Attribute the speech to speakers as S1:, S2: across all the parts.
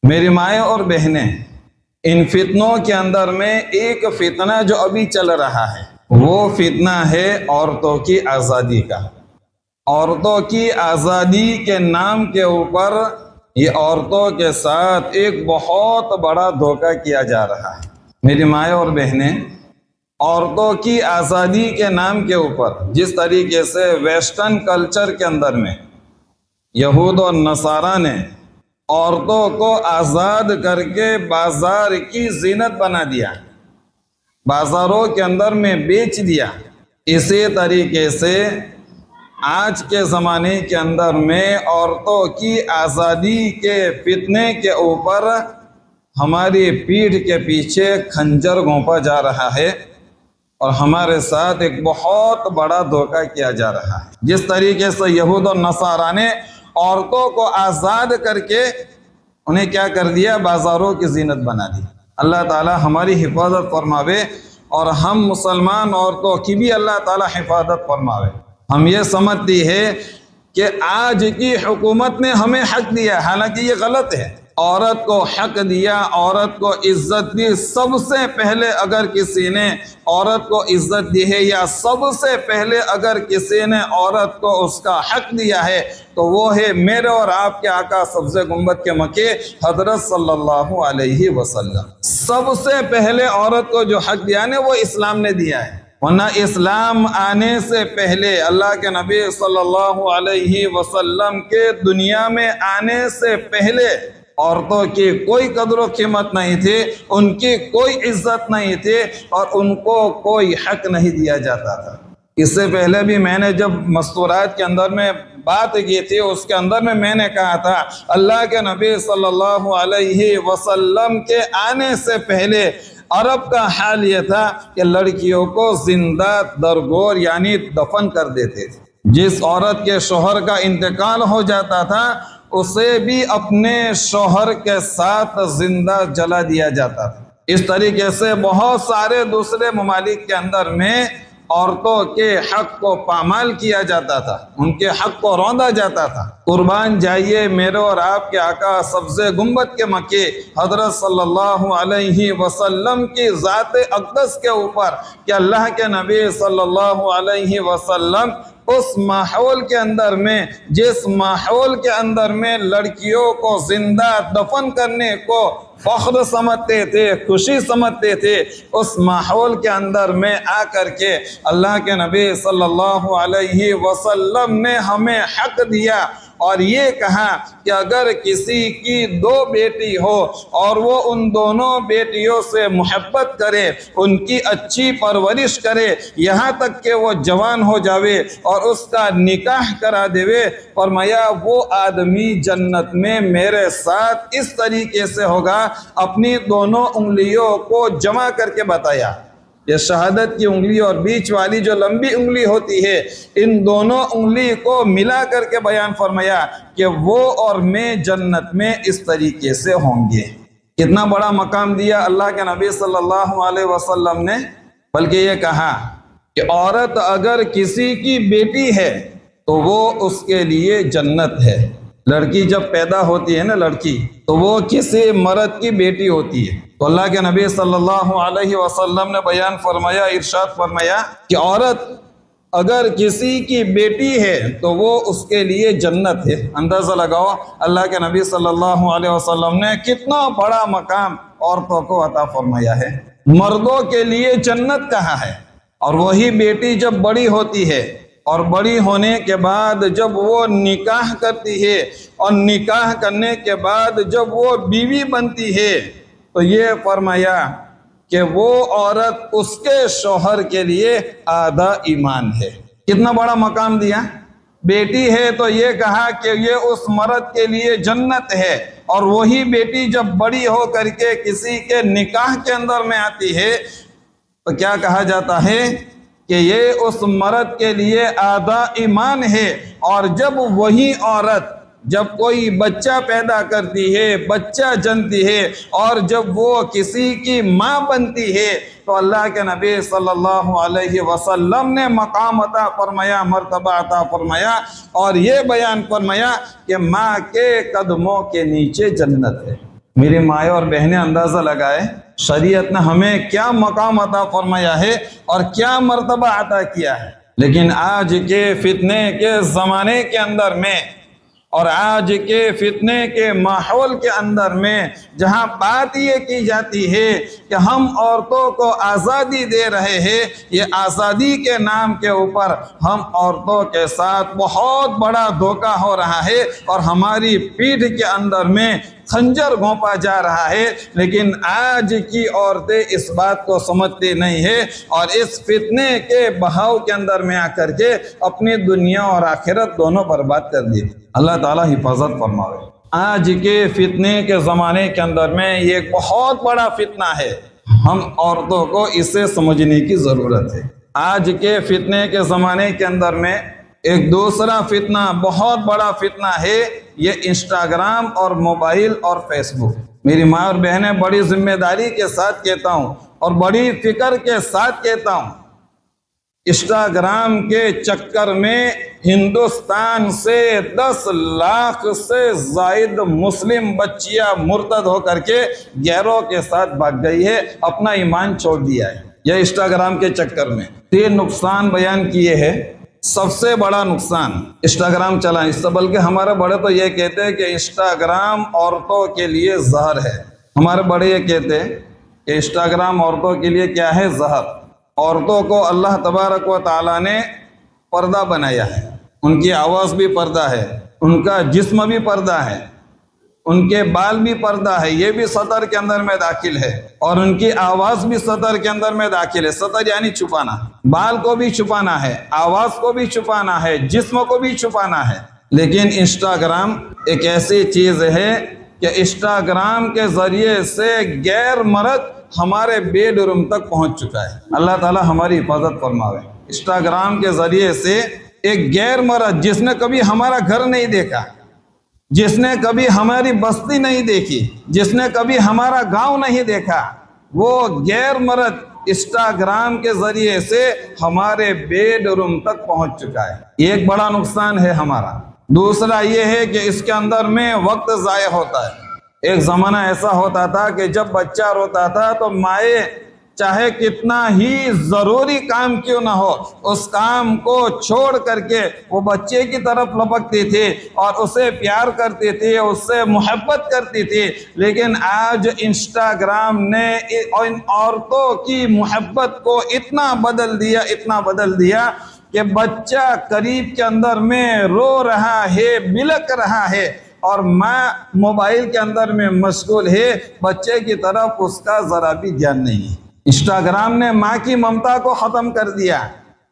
S1: میری مائیں اور بہنیں، ان فتنوں کے اندر میں ایک فتنہ جو ابھی چل رہا ہے وہ فتنہ ہے عورتوں کی آزادی کا۔ عورتوں کی آزادی کے نام کے اوپر یہ عورتوں کے ساتھ ایک بہت بڑا دھوکہ کیا جا رہا ہے۔ میری مائیں اور بہنیں، عورتوں کی آزادی کے نام کے اوپر جس طریقے سے ویسٹرن کلچر کے اندر میں یہود اور نصارہ نے عورتوں کو آزاد کر کے بازار کی زینت بنا دیا، بازاروں کے اندر میں بیچ دیا، اسی طریقے سے آج کے زمانے کے اندر میں عورتوں کی آزادی کے فتنے کے اوپر ہماری پیٹھ کے پیچھے خنجر گھونپا جا رہا ہے اور ہمارے ساتھ ایک بہت بڑا دھوکہ کیا جا رہا ہے۔ جس طریقے سے یہود اور نصارہ نے عورتوں کو آزاد کر کے انہیں کیا کر دیا؟ بازاروں کی زینت بنا دی۔ اللہ تعالی ہماری حفاظت فرماوے اور ہم مسلمان عورتوں کی بھی اللہ تعالی حفاظت فرماوے۔ ہم یہ سمجھتی ہے کہ آج کی حکومت نے ہمیں حق دیا، حالانکہ یہ غلط ہے۔ عورت کو حق دیا، عورت کو عزت دی۔ سب سے پہلے اگر کسی نے عورت کو عزت دی ہے یا سب سے پہلے اگر کسی نے عورت کو اس کا حق دیا ہے تو وہ ہے میرے اور آپ کے آقا سبز گنبد کے مکی حضرت صلی اللہ علیہ وسلم۔ سب سے پہلے عورت کو جو حق دیا ہے وہ اسلام نے دیا ہے، ورنہ اسلام آنے سے پہلے، اللہ کے نبی صلی اللہ علیہ وسلم کے دنیا میں آنے سے پہلے عورتوں کی کوئی قدر و قیمت نہیں تھی، ان کی کوئی عزت نہیں تھی اور ان کو کوئی حق نہیں دیا جاتا تھا۔ اس سے پہلے بھی میں نے جب مستورات کے اندر میں بات کی تھی، اس کے اندر میں نے کہا تھا اللہ کے نبی صلی اللہ علیہ وسلم کے آنے سے پہلے عرب کا حال یہ تھا کہ لڑکیوں کو زندہ درگور یعنی دفن کر دیتے تھے۔ جس عورت کے شوہر کا انتقال ہو جاتا تھا اسے بھی اپنے شوہر کے ساتھ زندہ جلا دیا جاتا تھا۔ اس طریقے سے بہت سارے دوسرے ممالک کے اندر میں عورتوں کے حق کو پامال کیا جاتا تھا، ان کے حق کو روندا جاتا تھا۔ قربان جائیے میرے اور آپ کے آقا سبز گنبد کے مکی حضرت صلی اللہ علیہ وسلم کی ذات اقدس کے اوپر کہ اللہ کے نبی صلی اللہ علیہ وسلم اس ماحول کے اندر میں، جس ماحول کے اندر میں لڑکیوں کو زندہ دفن کرنے کو فخر سمجھتے تھے، خوشی سمجھتے تھے، اس ماحول کے اندر میں آ کر کے اللہ کے نبی صلی اللہ علیہ وسلم نے ہمیں حق دیا اور یہ کہا کہ اگر کسی کی دو بیٹی ہو اور وہ ان دونوں بیٹیوں سے محبت کرے، ان کی اچھی پرورش کرے، یہاں تک کہ وہ جوان ہو جاوے اور اس کا نکاح کرا دے، فرمایا وہ آدمی جنت میں میرے ساتھ اس طریقے سے ہوگا۔ اپنی دونوں انگلیوں کو جمع کر کے بتایا، یہ شہادت کی انگلی اور بیچ والی جو لمبی انگلی ہوتی ہے، ان دونوں انگلی کو ملا کر کے بیان فرمایا کہ وہ اور میں جنت میں اس طریقے سے ہوں گے۔ کتنا بڑا مقام دیا اللہ کے نبی صلی اللہ علیہ وسلم نے۔ بلکہ یہ کہا کہ عورت اگر کسی کی بیٹی ہے تو وہ اس کے لیے جنت ہے۔ لڑکی جب پیدا ہوتی ہے نا، لڑکی تو وہ کسی مرد کی بیٹی ہوتی ہے۔ تو اللہ کے نبی صلی اللہ علیہ وسلم نے بیان فرمایا، ارشاد فرمایا کہ عورت اگر کسی کی بیٹی ہے تو وہ اس کے لیے جنت ہے۔ اندازہ لگاؤ اللہ کے نبی صلی اللہ علیہ وسلم نے کتنا بڑا مقام عورتوں کو عطا فرمایا ہے۔ مردوں کے لیے جنت کہاں ہے؟ اور وہی بیٹی جب بڑی ہوتی ہے اور بڑی ہونے کے بعد جب وہ نکاح کرتی ہے اور نکاح کرنے کے بعد جب وہ بیوی بنتی ہے تو یہ فرمایا کہ وہ عورت اس کے شوہر کے لیے آدھا ایمان ہے۔ کتنا بڑا مقام دیا۔ بیٹی ہے تو یہ کہا کہ یہ اس مرد کے لیے جنت ہے، اور وہی بیٹی جب بڑی ہو کر کے کسی کے نکاح کے اندر میں آتی ہے تو کیا کہا جاتا ہے کہ یہ اس مرد کے لیے آدھا ایمان ہے۔ اور جب وہی عورت جب کوئی بچہ پیدا کرتی ہے، بچہ جنتی ہے، اور جب وہ کسی کی ماں بنتی ہے تو اللہ کے نبی صلی اللہ علیہ وسلم نے مقام عطا فرمایا، مرتبہ عطا فرمایا اور یہ بیان فرمایا کہ ماں کے قدموں کے نیچے جنت ہے۔ میری مائیں اور بہنیں اندازہ لگائے شریعت نے ہمیں کیا مقام عطا فرمایا ہے اور کیا مرتبہ عطا کیا ہے، لیکن آج کے فتنے کے زمانے کے اندر میں اور آج کے فتنے کے ماحول کے اندر میں جہاں بات یہ کی جاتی ہے کہ ہم عورتوں کو آزادی دے رہے ہیں، یہ آزادی کے نام کے اوپر ہم عورتوں کے ساتھ بہت بڑا دھوکہ ہو رہا ہے اور ہماری پیٹھ کے اندر میں خنجر گھونپا جا رہا ہے، لیکن آج کی عورتیں اس بات کو سمجھتی نہیں ہے اور اس فتنے کے بہاؤ کے اندر میں آ کر کے اپنی دنیا اور آخرت دونوں برباد کر دی۔ اللہ تعالیٰ حفاظت فرماوے۔ آج کے فتنے کے زمانے کے اندر میں یہ ایک بہت بڑا فتنہ ہے، ہم عورتوں کو اسے سمجھنے کی ضرورت ہے۔ آج کے فتنے کے زمانے کے اندر میں ایک دوسرا فتنہ، بہت بڑا فتنہ ہے، یہ انسٹاگرام اور موبائل اور فیس بک۔ میری ماں اور بہنیں، بڑی ذمہ داری کے ساتھ کہتا ہوں اور بڑی فکر کے ساتھ کہتا ہوں، انسٹاگرام کے چکر میں ہندوستان سے 10 لاکھ سے زائد مسلم بچیاں مرتد ہو کر کے غیروں کے ساتھ بھاگ گئی ہے، اپنا ایمان چھوڑ دیا ہے یہ انسٹاگرام کے چکر میں۔ 3 نقصان بیان کیے ہیں۔ سب سے بڑا نقصان انسٹاگرام چلائیں، اس سے بلکہ ہمارے بڑے تو یہ کہتے ہیں کہ انسٹاگرام عورتوں کے لیے زہر ہے۔ ہمارے بڑے یہ کہتے ہیں کہ انسٹاگرام عورتوں کے لیے کیا ہے؟ زہر۔ عورتوں کو اللہ تبارک و تعالیٰ نے پردہ بنایا ہے، ان کی آواز بھی پردہ ہے، ان کا جسم بھی پردہ ہے، ان کے بال بھی پردہ ہے، یہ بھی سطر کے اندر میں داخل ہے، اور ان کی آواز بھی سطر کے اندر میں داخل ہے۔ سطر یعنی چھپانا، بال کو بھی چھپانا ہے، آواز کو بھی چھپانا ہے، جسم کو بھی چھپانا ہے۔ لیکن انسٹاگرام ایک ایسی چیز ہے کہ انسٹاگرام کے ذریعے سے غیر مرد ہمارے بیڈ روم تک پہنچ چکا ہے۔ اللہ تعالی ہماری حفاظت فرماوے۔ انسٹاگرام کے ذریعے سے ایک غیر مرد جس نے کبھی ہمارا گھر نہیں دیکھا، جس نے کبھی ہماری بستی نہیں دیکھی، جس نے کبھی ہمارا گاؤں نہیں دیکھا، وہ غیر مرد انسٹاگرام کے ذریعے سے ہمارے بیڈ روم تک پہنچ چکا ہے۔ یہ ایک بڑا نقصان ہے ہمارا۔ دوسرا یہ ہے کہ اس کے اندر میں وقت ضائع ہوتا ہے۔ ایک زمانہ ایسا ہوتا تھا کہ جب بچہ روتا تھا تو مائیں چاہے کتنا ہی ضروری کام کیوں نہ ہو، اس کام کو چھوڑ کر کے وہ بچے کی طرف لپکتی تھی اور اسے پیار کرتی تھی، اس سے محبت کرتی تھی۔ لیکن آج انسٹاگرام نے ان عورتوں کی محبت کو اتنا بدل دیا کہ بچہ قریب کے اندر میں رو رہا ہے، بلک رہا ہے، اور ماں موبائل کے اندر میں مشغول ہے، بچے کی طرف اس کا ذرا بھی دھیان نہیں ہے۔ انسٹاگرام نے ماں کی ممتا کو ختم کر دیا،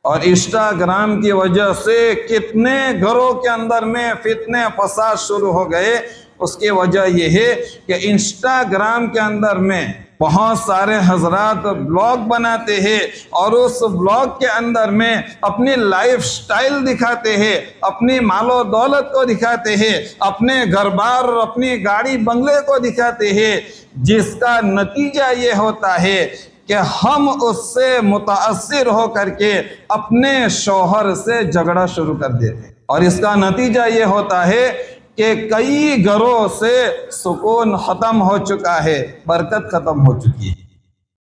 S1: اور انسٹاگرام کی وجہ سے کتنے گھروں کے اندر میں فتنے فساد شروع ہو گئے۔ اس کی وجہ یہ ہے کہ انسٹاگرام کے اندر میں بہت سارے حضرات بلاگ بناتے ہیں اور اس بلاگ کے اندر میں اپنی لائف سٹائل دکھاتے ہیں، اپنی مال و دولت کو دکھاتے ہیں، اپنے گھر بار اور اپنی گاڑی بنگلے کو دکھاتے ہیں، جس کا نتیجہ یہ ہوتا ہے کہ ہم اس سے متاثر ہو کر کے اپنے شوہر سے جھگڑا شروع کر دیتے ہیں، اور اس کا نتیجہ یہ ہوتا ہے کہ کئی گھروں سے سکون ختم ہو چکا ہے، برکت ختم ہو چکی ہے۔